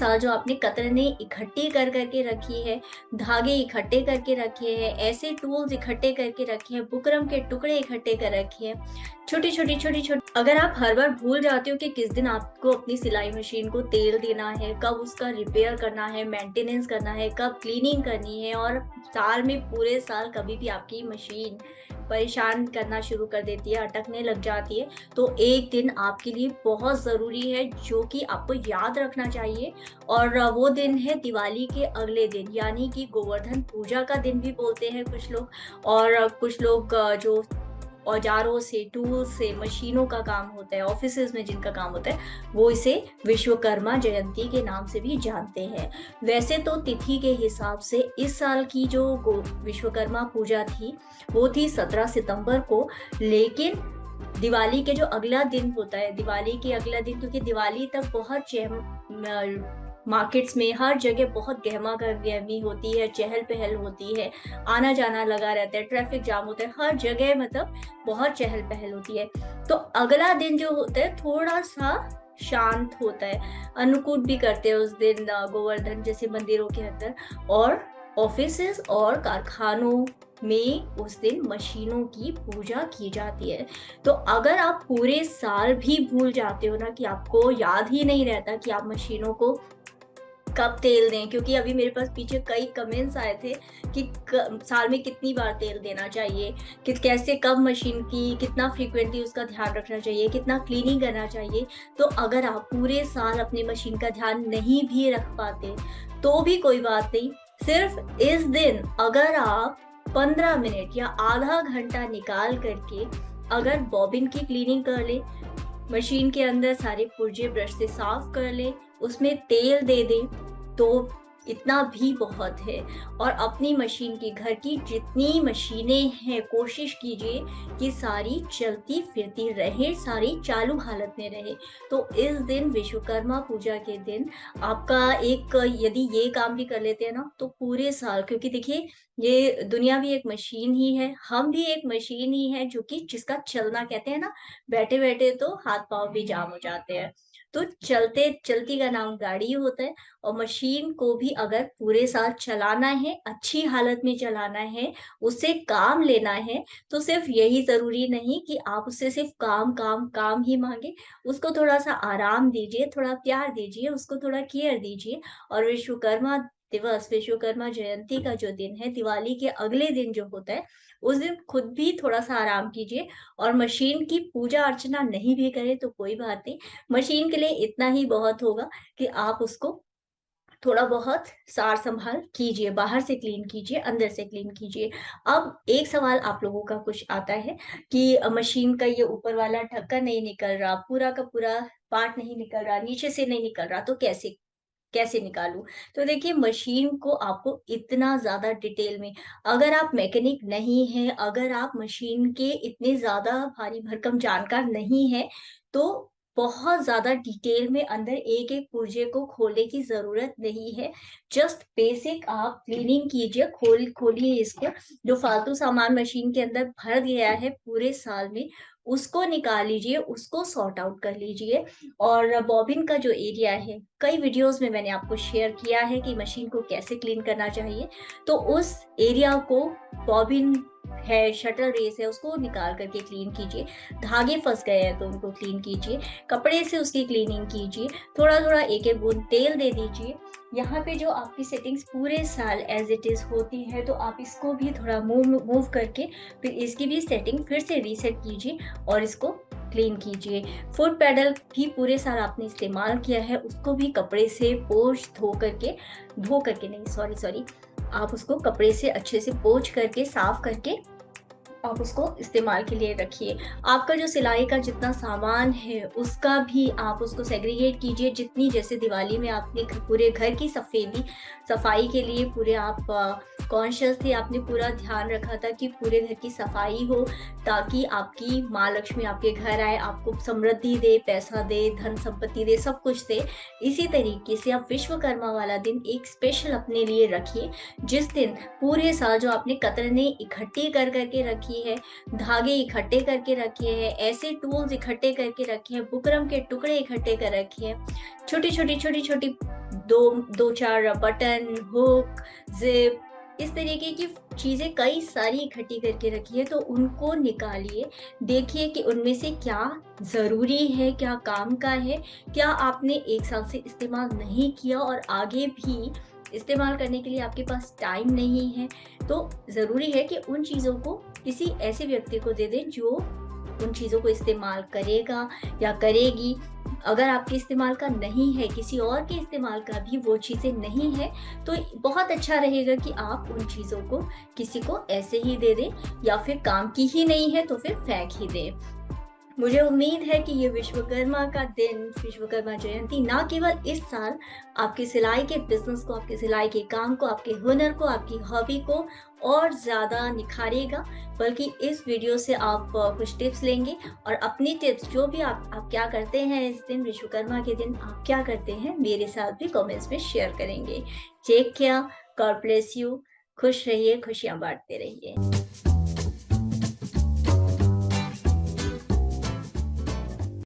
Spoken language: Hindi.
साल जो आपने कतरने इकट्ठी कर करके रखी है, धागे इकट्ठे करके रखे हैं, ऐसे टूल्स इकट्ठे करके रखे हैं, बुकरम के टुकड़े इकट्ठे कर रखे हैं, छोटी-छोटी अगर आप हर बार भूल जाते हो कि किस दिन आपको अपनी सिलाई मशीन को तेल देना है, कब उसका रिपेयर करना है, मेंटेनेंस करना है, कब क्लीनिंग करनी है और साल में पूरे साल कभी भी आपकी मशीन परेशान करना शुरू कर देती है, अटकने लग जाती है, तो एक दिन आपके लिए बहुत ज़रूरी है जो कि आपको याद रखना चाहिए और वो दिन है दिवाली के अगले दिन, यानी कि गोवर्धन पूजा का दिन भी बोलते हैं कुछ लोग। और कुछ लोग जो औजारों से, टूल्स से, मशीनों का काम होता है, ऑफिसेज़ में जिनका काम होता है, वो इसे विश्वकर्मा जयंती के नाम से भी जानते हैं। वैसे तो तिथि के हिसाब से इस साल की जो विश्वकर्मा पूजा थी, वो थी 17 सितंबर को, लेकिन दिवाली के जो अगला दिन होता है, दिवाली के अगला दिन, क्योंकि दिवाली तक बहुत मार्केट्स में हर जगह बहुत गहमा-गहमी होती है, चहल-पहल होती है, आना-जाना लगा रहता है, ट्रैफिक जाम होता है, हर जगह मतलब बहुत चहल-पहल होती है। तो अगला दिन जो होता है थोड़ा-सा शांत होता है, अन्नकूट भी करते हैं उस दिन गोवर्धन जैसे मंदिरों के अंदर, और ऑफिसेज़ और कारखानों में उस दिन मशीनों की पूजा की जाती है। तो अगर आप पूरे साल भी भूल जाते हो ना, कि आपको याद ही नहीं रहता कि आप मशीनों को कब तेल दें, क्योंकि अभी मेरे पास पीछे कई कमेंट्स आए थे कि साल में कितनी बार तेल देना चाहिए, कि कैसे कब मशीन की कितना फ्रीक्वेंटली उसका ध्यान रखना चाहिए, कितना क्लीनिंग करना चाहिए। तो अगर आप पूरे साल अपनी मशीन का ध्यान नहीं भी रख पाते तो भी कोई बात नहीं, सिर्फ इस दिन अगर आप 15 मिनट या आधा घंटा निकाल करके अगर बॉबिन की क्लीनिंग कर ले, मशीन के अंदर सारे पुर्जे ब्रश से साफ कर ले, उसमें तेल दे दें, तो इतना भी बहुत है। और अपनी मशीन की, घर की जितनी मशीनें हैं, कोशिश कीजिए कि सारी चलती फिरती रहे, सारी चालू हालत में रहे। तो इस दिन, विश्वकर्मा पूजा के दिन, आपका एक, यदि ये काम भी कर लेते हैं ना, तो पूरे साल, क्योंकि देखिए ये दुनिया भी एक मशीन ही है, हम भी एक मशीन ही है, जो कि जिसका चलना कहते हैं ना, बैठे-बैठे तो हाथ-पाँव भी जाम हो जाते हैं। तो चलती का नाम गाड़ी होता है, और मशीन को भी अगर पूरे साल चलाना है, अच्छी हालत में चलाना है, उससे काम लेना है, तो सिर्फ़ यही ज़रूरी नहीं कि आप उससे सिर्फ़ काम, काम, काम ही माँगे, उसको थोड़ा-सा आराम दीजिए, थोड़ा प्यार दीजिए, उसको थोड़ा केयर दीजिए। और विश्वकर्मा दिवस, विश्वकर्मा जयंती का जो दिन है, दिवाली के अगले दिन जो होता है, उस दिन खुद भी थोड़ा-सा आराम कीजिए। और मशीन की पूजा अर्चना नहीं भी करें तो कोई बात नहीं, मशीन के लिए इतना ही बहुत होगा कि आप उसको थोड़ा बहुत सार-संभाल कीजिए, बाहर से क्लीन कीजिए, अंदर से क्लीन कीजिए। अब एक सवाल आप लोगों का कुछ आता है कि मशीन का ये ऊपर वाला ढक्कन नहीं निकल रहा, पूरा का पूरा पार्ट नहीं निकल रहा, नीचे से नहीं निकल रहा, तो कैसे कैसे निकालूँ? तो देखिए, मशीन को आपको इतना ज़्यादा डिटेल में, अगर आप मैकेनिक नहीं हैं, अगर आप मशीन के इतने ज़्यादा भारी भरकम जानकार नहीं हैं, तो बहुत ज़्यादा डिटेल में अंदर एक-एक पुर्जे को खोलने की ज़रूरत नहीं है। जस्ट बेसिक आप क्लीनिंग कीजिए, खोलिए इसको, जो फालतू सामान मशीन के अंदर भर गया है पूरे साल में, उसको निकाल लीजिए, उसको सॉर्ट आउट कर लीजिए। और बॉबिन का जो एरिया है, कई वीडियोज़ में मैंने आपको शेयर किया है कि मशीन को कैसे क्लीन करना चाहिए। तो उस एरिया को, बॉबिन है, शटल रेस है, उसको निकाल कर के क्लीन कीजिए। धागे फँस गए हैं तो उनको क्लीन कीजिए, कपड़े से उसकी क्लीनिंग कीजिए, थोड़ा-थोड़ा एक-एक बूँद तेल दे दीजिए। यहाँ पे जो आपकी सेटिंग्स पूरे साल एज़ इट इज़ होती है, तो आप इसको भी थोड़ा मूव करके फिर इसकी भी सेटिंग फिर से रीसेट कीजिए और इसको क्लीन कीजिए। फुट पैडल भी पूरे साल आपने इस्तेमाल किया है, उसको भी कपड़े से पोंछ धो करके नहीं, सॉरी, आप उसको कपड़े से अच्छे से पोंछ करके, साफ करके आप उसको इस्तेमाल के लिए रखिए। आपका जो सिलाई का जितना सामान है, उसका भी आप उसको सेग्रीगेट कीजिए, जितनी, जैसे दिवाली में आपने पूरे घर की सफ़ाई के लिए पूरे आप कॉन्शियस थे, आपने पूरा ध्यान रखा था कि पूरे घर की सफाई हो, ताकि आपकी माँ लक्ष्मी आपके घर आए, आपको समृद्धि दे, पैसा दे, धन संपत्ति दे, सब कुछ दे। इसी तरीके से आप विश्वकर्मा वाला दिन एक स्पेशल अपने लिए रखिए, जिस दिन पूरे साल जो आपने कतरने इकट्ठी कर करके रखी है, धागे इकट्ठे करके रखे हैं, ऐसे टूल्स इकट्ठे करके रखे हैं, बुकरम के टुकड़े इकट्ठे कर रखे हैं, छोटी-छोटी दो 2-4 बटन, हुक, ज़िप, इस तरीके की चीज़ें कई सारी इकट्ठी करके रखी है, तो उनको निकालिए। देखिए कि उनमें से क्या ज़रूरी है, क्या काम का है, क्या आपने 1 साल से इस्तेमाल नहीं किया और आगे भी इस्तेमाल करने के लिए आपके पास टाइम नहीं है, तो ज़रूरी है कि उन चीज़ों को किसी ऐसे व्यक्ति को दे दें जो उन चीज़ों को इस्तेमाल करेगा या करेगी। अगर आपके इस्तेमाल का नहीं है, किसी और के इस्तेमाल का भी वो चीज़ें नहीं है, तो बहुत अच्छा रहेगा कि आप उन चीज़ों को किसी को ऐसे ही दे दें, या फिर काम की ही नहीं है तो फिर फेंक ही दें। मुझे उम्मीद है कि ये विश्वकर्मा का दिन, विश्वकर्मा जयंती ना केवल इस साल आपके सिलाई के बिज़नेस को, आपके सिलाई के काम को, आपके हुनर को, आपकी हॉबी को और ज़्यादा निखारेगा, बल्कि इस वीडियो से आप कुछ टिप्स लेंगे और अपनी टिप्स जो भी आप क्या करते हैं इस दिन, विश्वकर्मा के दिन आप क्या करते हैं, मेरे साथ भी कमेंट्स में शेयर करेंगे। Take care, God bless you, खुश रहिए, खुशियाँ बाँटते रहिए।